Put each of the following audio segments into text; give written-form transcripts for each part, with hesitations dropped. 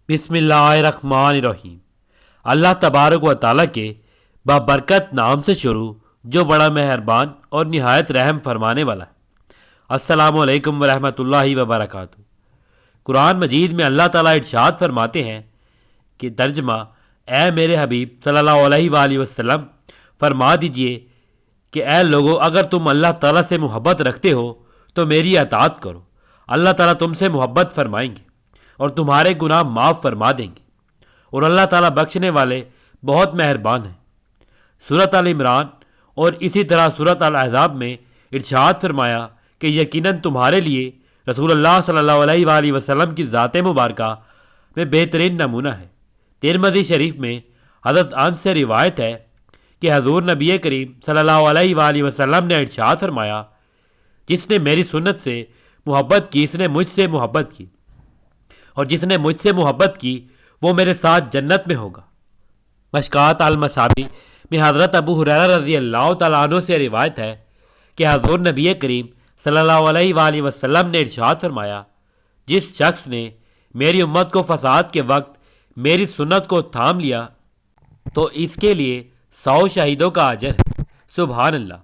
بسم اللہ الرحمن الرحیم۔ اللہ تبارک و تعالیٰ کے بابرکت نام سے شروع جو بڑا مہربان اور نہایت رحم فرمانے والا ہے۔ السلام علیکم ورحمۃ اللہ وبرکاتہ۔ قرآن مجید میں اللہ تعالیٰ ارشاد فرماتے ہیں کہ ترجمہ: اے میرے حبیب صلی اللہ علیہ وآلہ وسلم فرما دیجئے کہ اے لوگو، اگر تم اللہ تعالیٰ سے محبت رکھتے ہو تو میری اطاعت کرو۔ اللہ تعالیٰ تم سے محبت فرمائیں گے اور تمہارے گناہ معاف فرما دیں گے، اور اللہ تعالیٰ بخشنے والے بہت مہربان ہیں۔ سورۃ ال عمران اور اسی طرح سورۃ الاحزاب میں ارشاد فرمایا کہ یقیناً تمہارے لیے رسول اللہ صلی اللہ علیہ وآلہ وسلم کی ذات مبارکہ میں بہترین نمونہ ہے۔ ترمذی شریف میں حضرت انس سے روایت ہے کہ حضور نبی کریم صلی اللہ علیہ وآلہ وسلم نے ارشاد فرمایا: جس نے میری سنت سے محبت کی اس نے مجھ سے محبت کی، اور جس نے مجھ سے محبت کی وہ میرے ساتھ جنت میں ہوگا۔ مشکات المصابی میں حضرت ابو ہریرہ رضی اللہ تعالیٰ عنہ سے روایت ہے کہ حضور نبی کریم صلی اللہ علیہ وآلہ وسلم نے ارشاد فرمایا: جس شخص نے میری امت کو فساد کے وقت میری سنت کو تھام لیا تو اس کے لیے 100 شہیدوں کا اجر ہے۔ سبحان اللہ۔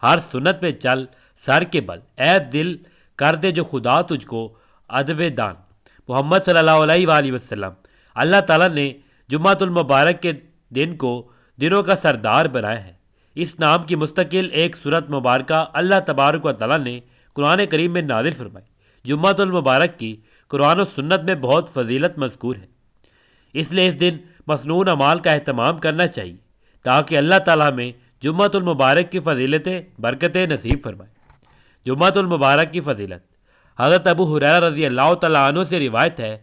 ہر سنت پہ چل سر کے بل، اے دل کر دے جو خدا تجھ کو ادب دان۔ محمد صلی اللہ علیہ وآلہ وسلم۔ اللہ تعالیٰ نے جمعۃ المبارک کے دن کو دنوں کا سردار بنایا ہے۔ اس نام کی مستقل ایک سورت مبارکہ اللہ تبارک و تعالیٰ نے قرآن کریم میں نازل فرمائی۔ جمعۃ المبارک کی قرآن و سنت میں بہت فضیلت مذکور ہے، اس لیے اس دن مسنون اعمال کا اہتمام کرنا چاہیے تاکہ اللہ تعالیٰ میں جمعۃ المبارک کی فضیلتیں برکتیں نصیب فرمائے۔ جمعۃ المبارک کی فضیلت: حضرت ابو ہریرہ رضی اللہ تعالیٰ عنہ سے روایت ہے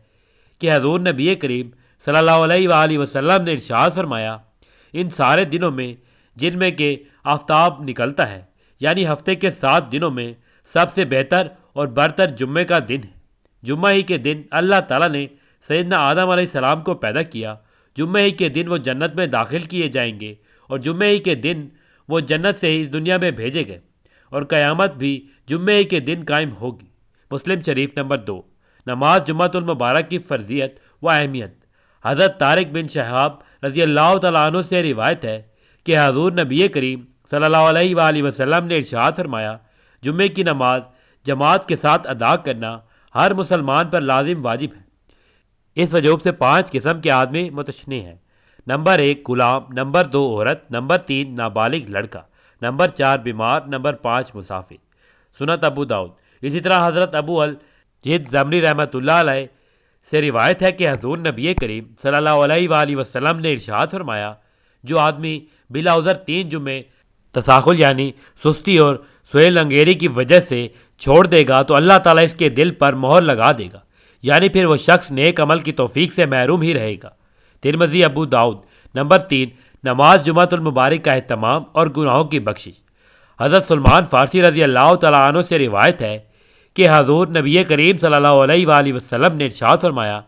کہ حضور نبی کریم صلی اللہ علیہ وآلہ وسلم نے ارشاد فرمایا: ان سارے دنوں میں جن میں کہ آفتاب نکلتا ہے، یعنی ہفتے کے 7 دنوں میں سب سے بہتر اور برتر جمعے کا دن ہے۔ جمعہ ہی کے دن اللہ تعالیٰ نے سیدنا آدم علیہ السلام کو پیدا کیا، جمعہ ہی کے دن وہ جنت میں داخل کیے جائیں گے، اور جمعہ ہی کے دن وہ جنت سے ہی اس دنیا میں بھیجے گئے، اور قیامت بھی جمعہ ہی کے دن قائم ہوگی۔ مسلم شریف نمبر 2۔ نماز جمعۃ المبارک کی فرضیت و اہمیت: حضرت طارق بن شہاب رضی اللہ تعالیٰ عنہ سے روایت ہے کہ حضور نبی کریم صلی اللہ علیہ وآلہ وسلم نے ارشاد فرمایا: جمعے کی نماز جماعت کے ساتھ ادا کرنا ہر مسلمان پر لازم واجب ہے۔ اس وجوب سے 5 قسم کے آدمی متشنع ہیں: نمبر 1 غلام، نمبر 2 عورت، نمبر 3 نابالغ لڑکا، نمبر 4 بیمار، نمبر 5 مسافر۔ سنت ابو داؤد۔ اسی طرح حضرت ابو الجید زمری رحمۃ اللہ علیہ سے روایت ہے کہ حضور نبی کریم صلی اللہ علیہ وآلہ وسلم نے ارشاد فرمایا: جو آدمی بلا عذر 3 جمعے تساہل یعنی سستی اور سہیل انگیری کی وجہ سے چھوڑ دے گا تو اللہ تعالیٰ اس کے دل پر مہر لگا دے گا، یعنی پھر وہ شخص نیک عمل کی توفیق سے محروم ہی رہے گا۔ ترمذی ابو داؤد۔ نمبر 3 نماز جمعۃ المبارک کا اہتمام اور گناہوں کی بخشش: حضرت سلمان فارسی رضی اللہ تعالیٰ عنہ سے روایت ہے کہ حضور نبی کریم صلی اللہ علیہ وآلہ وسلم نے ارشاد فرمایا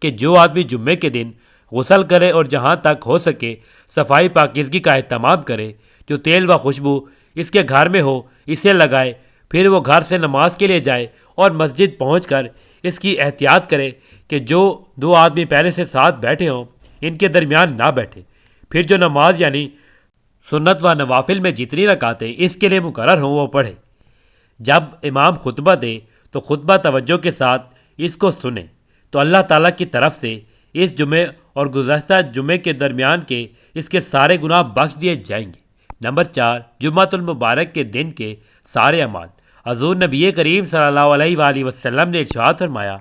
کہ جو آدمی جمعے کے دن غسل کرے اور جہاں تک ہو سکے صفائی پاکیزگی کا اہتمام کرے، جو تیل و خوشبو اس کے گھر میں ہو اسے لگائے، پھر وہ گھر سے نماز کے لیے جائے اور مسجد پہنچ کر اس کی احتیاط کرے کہ جو 2 آدمی پہلے سے ساتھ بیٹھے ہوں ان کے درمیان نہ بیٹھے، پھر جو نماز یعنی سنت و نوافل میں جتنی رکعتیں اس کے لیے مقرر ہوں وہ پڑھے۔ جب امام خطبہ دے تو خطبہ توجہ کے ساتھ اس کو سنے تو اللہ تعالیٰ کی طرف سے اس جمعے اور گزشتہ جمعے کے درمیان کے اس کے سارے گناہ بخش دیے جائیں گے۔ نمبر 4 جمعۃ المبارک کے دن کے سارے اعمال: حضور نبی کریم صلی اللہ علیہ وآلہ وسلم نے ارشاد فرمایا: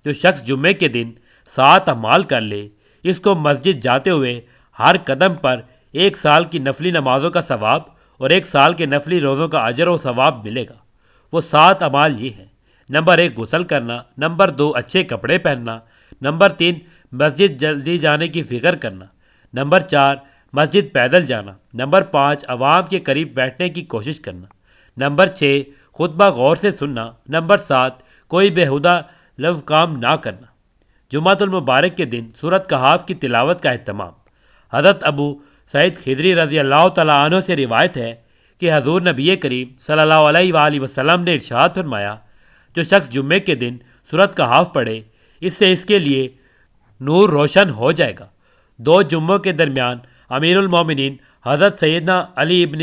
جو شخص جمعے کے دن 7 اعمال کر لے اس کو مسجد جاتے ہوئے ہر قدم پر 1 سال کی نفلی نمازوں کا ثواب اور 1 سال کے نفلی روزوں کا اجر و ثواب ملے گا۔ وہ 7 اعمال یہ ہیں: نمبر 1 غسل کرنا، نمبر 2 اچھے کپڑے پہننا، نمبر 3 مسجد جلدی جانے کی فکر کرنا، نمبر 4 مسجد پیدل جانا، نمبر 5 عوام کے قریب بیٹھنے کی کوشش کرنا، نمبر 6 خطبہ غور سے سننا، نمبر 7 کوئی بیہودہ لغو کام نہ کرنا۔ جمعۃ المبارک کے دن سورۃ کہف کی تلاوت کا اہتمام: حضرت ابو سعید خدری رضی اللہ تعالیٰ عنہ سے روایت ہے کہ حضور نبی کریم صلی اللہ علیہ وآلہ وسلم نے ارشاد فرمایا: جو شخص جمعے کے دن سورۃ کہف پڑھے اس سے اس کے لیے نور روشن ہو جائے گا۔ دو جمعوں کے درمیان امیر المومنین حضرت سیدنا علی ابن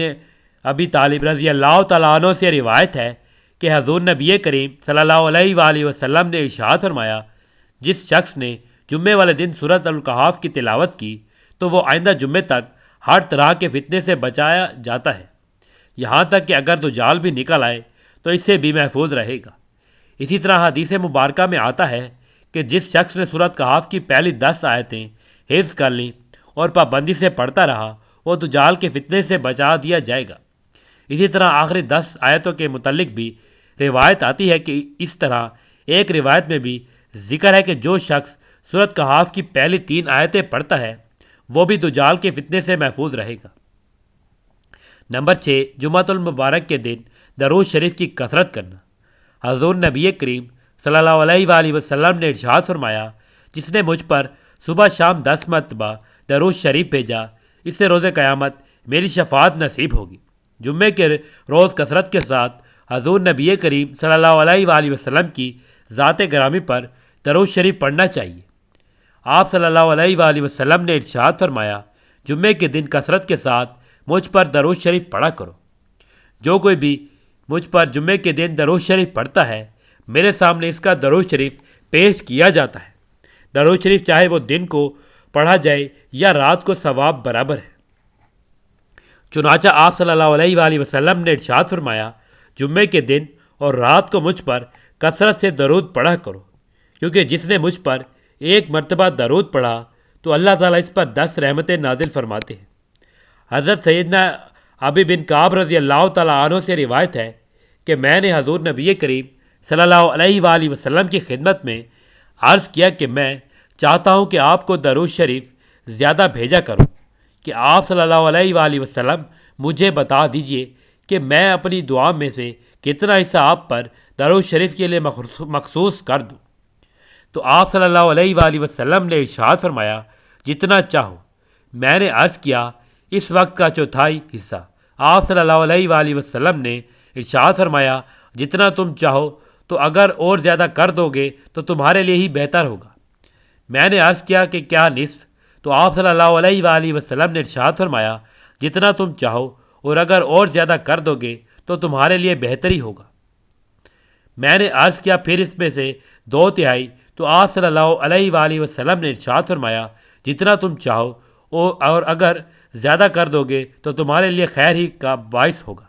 ابی طالب رضی اللہ تعالیٰ عنہ سے روایت ہے کہ حضور نبی کریم صلی اللہ علیہ وآلہ وسلم نے ارشاد فرمایا، جس شخص نے جمعے والے دن سورۃ الکہف کی تلاوت کی تو وہ آئندہ جمعے تک ہر طرح کے فتنے سے بچایا جاتا ہے، یہاں تک کہ اگر دجال بھی نکل آئے تو اس سے بھی محفوظ رہے گا۔ اسی طرح حدیث مبارکہ میں آتا ہے کہ جس شخص نے سورۃ کہف کی پہلی 10 آیتیں حفظ کر لیں اور پابندی سے پڑھتا رہا، وہ دجال کے فتنے سے بچا دیا جائے گا۔ اسی طرح آخری 10 آیتوں کے متعلق بھی روایت آتی ہے کہ اس طرح ایک روایت میں بھی ذکر ہے کہ جو شخص سورۃ کہف کی پہلی 3 آیتیں پڑھتا ہے وہ بھی دجال کے فتنے سے محفوظ رہے گا۔ نمبر 6، جمعۃ المبارک کے دن درود شریف کی کثرت کرنا۔ حضور نبی کریم صلی اللہ علیہ وآلہ وسلم نے ارشاد فرمایا، جس نے مجھ پر صبح شام 10 مرتبہ درود شریف بھیجا، اس سے روز قیامت میری شفاعت نصیب ہوگی۔ جمعے کے روز کثرت کے ساتھ حضور نبی کریم صلی اللہ علیہ وآلہ وسلم کی ذات گرامی پر درود شریف پڑھنا چاہیے۔ آپ صلی اللہ علیہ وآلہ وسلم نے ارشاد فرمایا، جمعے کے دن کثرت کے ساتھ مجھ پر درود شریف پڑھا کرو۔ جو کوئی بھی مجھ پر جمعے کے دن درود شریف پڑھتا ہے، میرے سامنے اس کا درود شریف پیش کیا جاتا ہے۔ درود شریف چاہے وہ دن کو پڑھا جائے یا رات کو ثواب برابر ہے۔ چنانچہ آپ صلی اللہ علیہ وآلہ وسلم نے ارشاد فرمایا، جمعے کے دن اور رات کو مجھ پر کثرت سے درود پڑھا کرو، کیونکہ جس نے مجھ پر ایک مرتبہ درود پڑھا تو اللہ تعالیٰ اس پر 10 رحمتیں نازل فرماتے ہیں۔ حضرت سیدنا ابی بن کعب رضی اللہ تعالیٰ عنہ سے روایت ہے کہ میں نے حضور نبی کریم صلی اللہ علیہ وآلہ وسلم کی خدمت میں عرض کیا کہ میں چاہتا ہوں کہ آپ کو درود شریف زیادہ بھیجا کروں، کہ آپ صلی اللہ علیہ وآلہ وسلم مجھے بتا دیجئے کہ میں اپنی دعا میں سے کتنا حصہ آپ پر درود شریف کے لیے مخصوص کر دوں۔ تو آپ صلی اللہ علیہ وآلہ وسلم نے ارشاد فرمایا، جتنا چاہو۔ میں نے عرض کیا، اس وقت کا چوتھائی حصہ۔ آپ صلی اللہ علیہ وآلہ وسلم نے ارشاد فرمایا، جتنا تم چاہو، تو اگر اور زیادہ کر دو گے تو تمہارے لیے ہی بہتر ہوگا۔ میں نے عرض کیا کہ کیا نصف؟ تو آپ صلی اللہ علیہ وآلہ وسلم نے ارشاد فرمایا، جتنا تم چاہو، اور اگر اور زیادہ کر دو گے تو تمہارے لیے بہتری ہوگا۔ میں نے عرض کیا پھر اس میں سے 2/3؟ تو آپ صلی اللہ علیہ وآلہ وسلم نے ارشاد فرمایا، جتنا تم چاہو، اور اگر زیادہ کر دو گے تو تمہارے لیے خیر ہی کا باعث ہوگا۔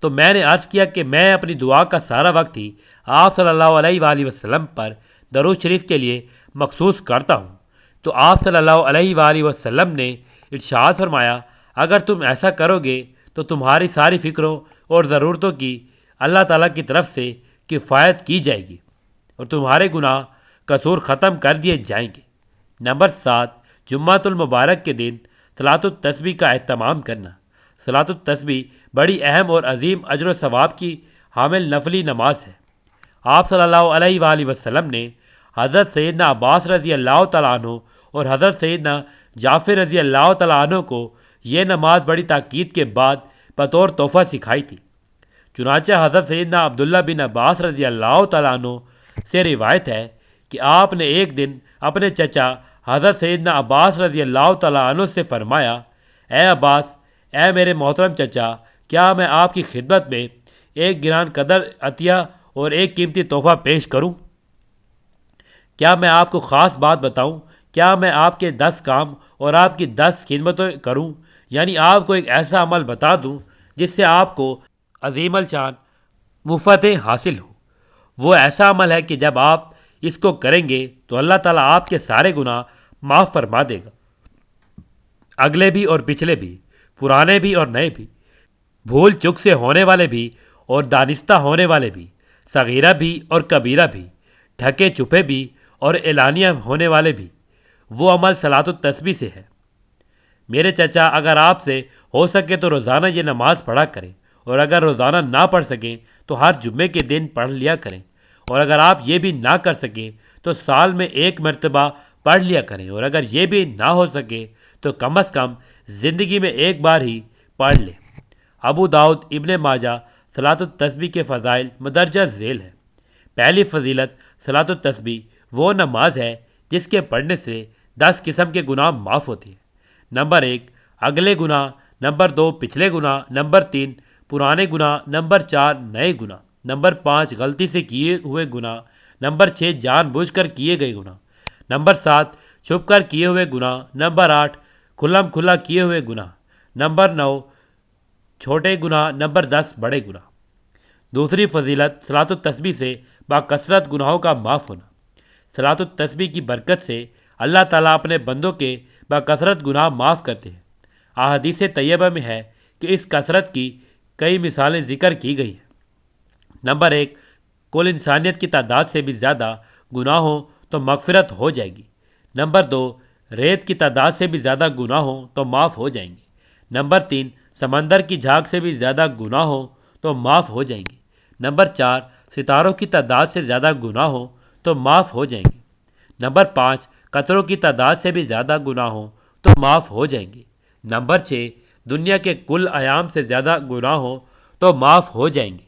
تو میں نے عرض کیا کہ میں اپنی دعا کا سارا وقت ہی آپ صلی اللہ علیہ وآلہ وسلم پر درود شریف کے لیے مخصوص کرتا ہوں۔ تو آپ صلی اللہ علیہ وآلہ وسلم نے ارشاد فرمایا، اگر تم ایسا کرو گے تو تمہاری ساری فکروں اور ضرورتوں کی اللہ تعالیٰ کی طرف سے کفایت کی جائے گی اور تمہارے گناہ قصور ختم کر دیے جائیں گے۔ نمبر 7، جمعۃ المبارک کے دن صلاۃ التسبیح کا اہتمام کرنا۔ صلاۃ التسبیح بڑی اہم اور عظیم اجر و ثواب کی حامل نفلی نماز ہے۔ آپ صلی اللہ علیہ وآلہ وسلم نے حضرت سیدنا عباس رضی اللہ تعالیٰ عنہ اور حضرت سیدنا جعفر رضی اللہ تعالیٰ عنہ کو یہ نماز بڑی تاکید کے بعد بطور تحفہ سکھائی تھی۔ چنانچہ حضرت سیدنا عبداللہ بن عباس رضی اللہ تعالیٰ عنہ سے روایت ہے کہ آپ نے ایک دن اپنے چچا حضرت سیدنا عباس رضی اللہ تعالیٰ عنہ سے فرمایا، اے عباس، اے میرے محترم چچا، کیا میں آپ کی خدمت میں ایک گران قدر عطیہ اور ایک قیمتی تحفہ پیش کروں؟ کیا میں آپ کو خاص بات بتاؤں؟ کیا میں آپ کے 10 کام اور آپ کی 10 خدمتیں کروں؟ یعنی آپ کو ایک ایسا عمل بتا دوں جس سے آپ کو عظیم الشان مفتیں حاصل ہو۔ وہ ایسا عمل ہے کہ جب آپ اس کو کریں گے تو اللہ تعالیٰ آپ کے سارے گناہ معاف فرما دے گا، اگلے بھی اور پچھلے بھی، پرانے بھی اور نئے بھی، بھول چک سے ہونے والے بھی اور دانستہ ہونے والے بھی، صغیرہ بھی اور کبیرہ بھی، ڈھکے چھپے بھی اور اعلانیہ ہونے والے بھی۔ وہ عمل صلاۃ التسبیح سے ہے۔ میرے چچا، اگر آپ سے ہو سکے تو روزانہ یہ نماز پڑھا کریں، اور اگر روزانہ نہ پڑھ سکیں تو ہر جمعے کے دن پڑھ لیا کریں، اور اگر آپ یہ بھی نہ کر سکیں تو سال میں 1 مرتبہ پڑھ لیا کریں، اور اگر یہ بھی نہ ہو سکے تو کم از کم زندگی میں 1 بار ہی پڑھ لیں۔ ابو داؤد ابن ماجہ صلاۃ التسبیح کے فضائل مدرجہ ذیل ہے۔ پہلی فضیلت صلاۃ التسبیح وہ نماز ہے جس کے پڑھنے سے 10 قسم کے گناہ معاف ہوتے ہیں۔ نمبر 1 اگلے گناہ، نمبر 2 پچھلے گناہ، نمبر 3 پرانے گناہ، نمبر 4 نئے گناہ، نمبر 5 غلطی سے کیے ہوئے گناہ، نمبر 6 جان بوجھ کر کیے گئے گناہ، نمبر 7 چھپ کر کیے ہوئے گناہ، نمبر 8 کھلم کھلا کیے ہوئے گناہ، نمبر 9 چھوٹے گناہ، نمبر 10 بڑے گناہ۔ دوسری فضیلت صلاۃ التسبیح سے باکثرت گناہوں کا معاف ہونا۔ صلاۃ التسبیح کی برکت سے اللہ تعالیٰ اپنے بندوں کے باکثرت گناہ معاف کرتے ہیں۔ احادیث طیبہ میں ہے کہ اس کثرت کی کئی مثالیں ذکر کی گئی ہیں۔ نمبر 1 کل انسانیت کی تعداد سے بھی زیادہ گناہ ہوں تو مغفرت ہو جائے گی۔ نمبر 2 ریت کی تعداد سے بھی زیادہ گناہ ہوں تو معاف ہو جائیں گے۔ نمبر 3 سمندر کی جھاگ سے بھی زیادہ گناہ ہوں تو معاف ہو جائیں گے۔ نمبر 4 ستاروں کی تعداد سے زیادہ گناہ ہوں تو معاف ہو جائیں گے۔ نمبر 5 قطروں کی تعداد سے بھی زیادہ گناہ ہوں تو معاف ہو جائیں گے۔ نمبر 6 دنیا کے کل ایام سے زیادہ گناہ ہوں تو معاف ہو جائیں گے۔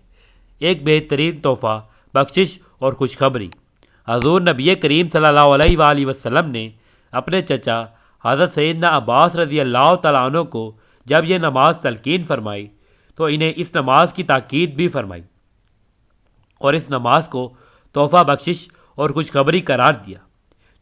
ایک بہترین تحفہ بخشش اور خوشخبری۔ حضور نبی کریم صلی اللہ علیہ وآلہ وسلم نے اپنے چچا حضرت سیدنا عباس رضی اللہ تعالیٰ عنہ کو جب یہ نماز تلقین فرمائی تو انہیں اس نماز کی تاکید بھی فرمائی اور اس نماز کو تحفہ بخشش اور خوشخبری قرار دیا۔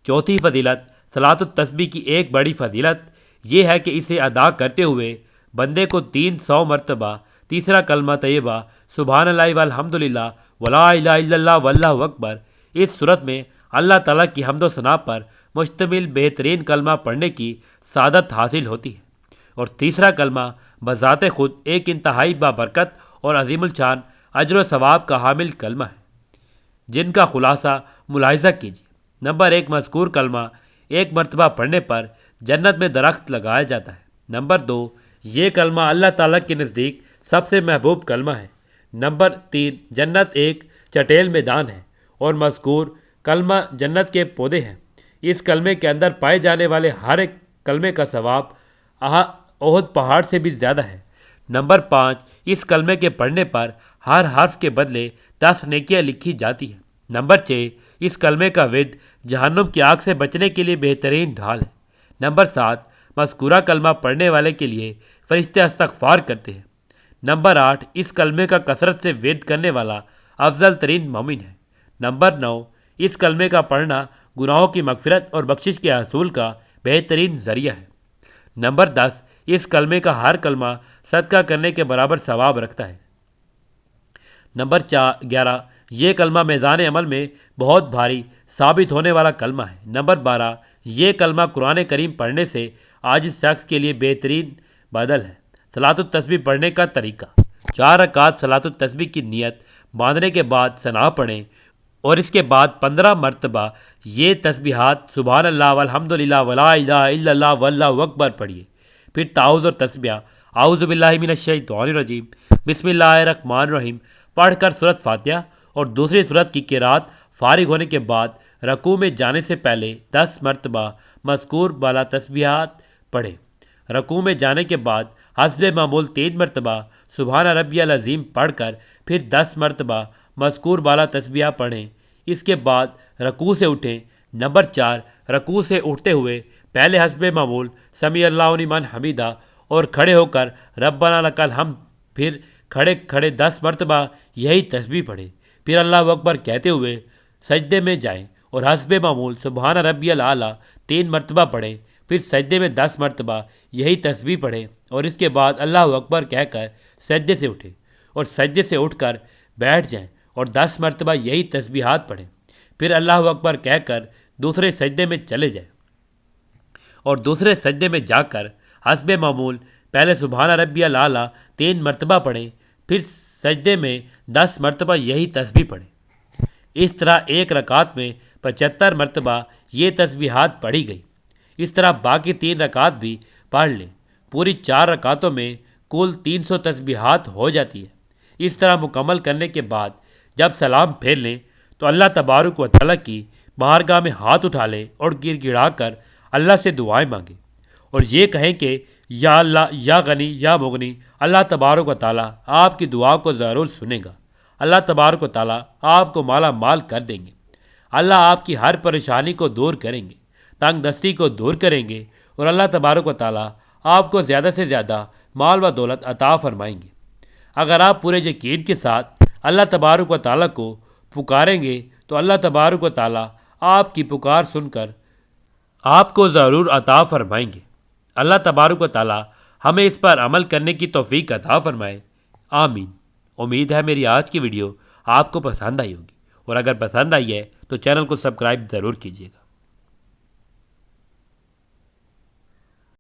چوتھی فضیلت صلاۃ التسبیح کی ایک بڑی فضیلت یہ ہے کہ اسے ادا کرتے ہوئے بندے کو 300 مرتبہ تیسرا کلمہ طیبہ سبحان اللہ والحمدللہ ولا الہ الا اللہ واللہ اکبر اس صورت میں اللہ تعالیٰ کی حمد و ثنا پر مشتمل بہترین کلمہ پڑھنے کی سعادت حاصل ہوتی ہے۔ اور تیسرا کلمہ بذات خود ایک انتہائی بابرکت اور عظیم الشان اجر و ثواب کا حامل کلمہ ہے، جن کا خلاصہ ملاحظہ کیجیے۔ نمبر 1 مذکور کلمہ ایک مرتبہ پڑھنے پر جنت میں درخت لگایا جاتا ہے۔ نمبر 2 یہ کلمہ اللہ تعالیٰ کے نزدیک سب سے محبوب کلمہ ہے۔ نمبر 3 جنت ایک چٹیل میدان ہے اور مذکور کلمہ جنت کے پودے ہیں۔ اس کلمے کے اندر پائے جانے والے ہر ایک کلمے کا ثواب احد پہاڑ سے بھی زیادہ ہے۔ نمبر 5 اس کلمے کے پڑھنے پر ہر حرف کے بدلے 10 نیکیاں لکھی جاتی ہیں۔ نمبر 6 اس کلمے کا ورد جہنم کی آگ سے بچنے کے لیے بہترین ڈھال ہے۔ نمبر 7 مذکورہ کلمہ پڑھنے والے کے لیے فرشتے استغفار کرتے ہیں۔ نمبر 8 اس کلمے کا کثرت سے ورد کرنے والا افضل ترین مومن ہے۔ نمبر 9 اس کلمے کا پڑھنا گناہوں کی مغفرت اور بخشش کے حصول کا بہترین ذریعہ ہے۔ نمبر 10 اس کلمے کا ہر کلمہ صدقہ کرنے کے برابر ثواب رکھتا ہے۔ نمبر 11 یہ کلمہ میزان عمل میں بہت بھاری ثابت ہونے والا کلمہ ہے۔ نمبر 12 یہ کلمہ قرآن کریم پڑھنے سے عاجز شخص کے لیے بہترین بدل ہے۔ صلاۃ التسبیح پڑھنے کا طریقہ: 4 رکعات صلاۃ التسبیح کی نیت باندھنے کے بعد ثنا پڑھیں اور اس کے بعد 15 مرتبہ یہ تسبیحات سبحان اللہ والحمدللہ ولا الہ الا اللہ واللہ اکبر پڑھیے۔ پھر تعوذ اور تسبیح اعوذ باللہ من الشیطان الرجیم بسم اللہ الرحمن الرحیم پڑھ کر سورۃ فاتحہ اور دوسری سورت کی قرات فارغ ہونے کے بعد رکوع میں جانے سے پہلے 10 مرتبہ مذکور بالا تسبیحات پڑھیں۔ رکوع میں جانے کے بعد حسب معمول 3 مرتبہ سبحان ربی العظیم پڑھ کر پھر 10 مرتبہ مذکور بالا تسبیحہ پڑھیں۔ اس کے بعد رکوع سے اٹھیں۔ نمبر 4 رکوع سے اٹھتے ہوئے پہلے حسب معمول سمیع اللہ لمن حمیدہ اور کھڑے ہو کر ربنا لک الحمد، پھر کھڑے کھڑے 10 مرتبہ یہی تسبیح پڑھیں۔ پھر اللہ اکبر کہتے ہوئے سجدے میں جائیں اور حسب معمول سبحان ربی الاعلیٰ 3 مرتبہ پڑھیں۔ پھر سجدے میں 10 مرتبہ یہی تسبیح پڑھیں اور اس کے بعد اللہ اکبر کہہ کر سجدے سے اٹھیں اور سجدے سے اٹھ کر بیٹھ جائیں اور 10 مرتبہ یہی تسبیحات پڑھیں۔ پھر اللہ اکبر کہہ کر دوسرے سجدے میں چلے جائیں اور دوسرے سجدے میں جا کر حسب معمول پہلے سبحان ربی الاعلیٰ 3 مرتبہ پڑھیں۔ پھر سجدے میں 10 مرتبہ یہی تسبیح پڑھیں۔ اس طرح ایک رکعت میں 75 مرتبہ یہ تسبیحات پڑھی گئی۔ اس طرح باقی 3 رکعت بھی پڑھ لیں۔ پوری 4 رکعتوں میں کل 300 تسبیحات ہو جاتی ہے۔ اس طرح مکمل کرنے کے بعد جب سلام پھیر لیں تو اللہ تبارک و تعالیٰ کی بارگاہ میں ہاتھ اٹھا لیں اور گڑ گڑا کر اللہ سے دعائیں مانگیں اور یہ کہیں کہ یا اللہ یا غنی یا مغنی، اللہ تبارک و تعالیٰ آپ کی دعا کو ضرور سنے گا۔ اللہ تبارک و تعالیٰ آپ کو مالا مال کر دیں گے۔ اللہ آپ کی ہر پریشانی کو دور کریں گے، تنگ دستی کو دور کریں گے، اور اللہ تبارک و تعالیٰ آپ کو زیادہ سے زیادہ مال و دولت عطا فرمائیں گے۔ اگر آپ پورے یقین کے ساتھ اللہ تبارک و تعالیٰ کو پکاریں گے تو اللہ تبارک و تعالیٰ آپ کی پکار سن کر آپ کو ضرور عطا فرمائیں گے۔ اللہ تبارک و تعالیٰ ہمیں اس پر عمل کرنے کی توفیق عطا فرمائے، آمین۔ امید ہے میری آج کی ویڈیو آپ کو پسند آئی ہوگی، اور اگر پسند آئی ہے تو چینل کو سبسکرائب ضرور کیجیے گا۔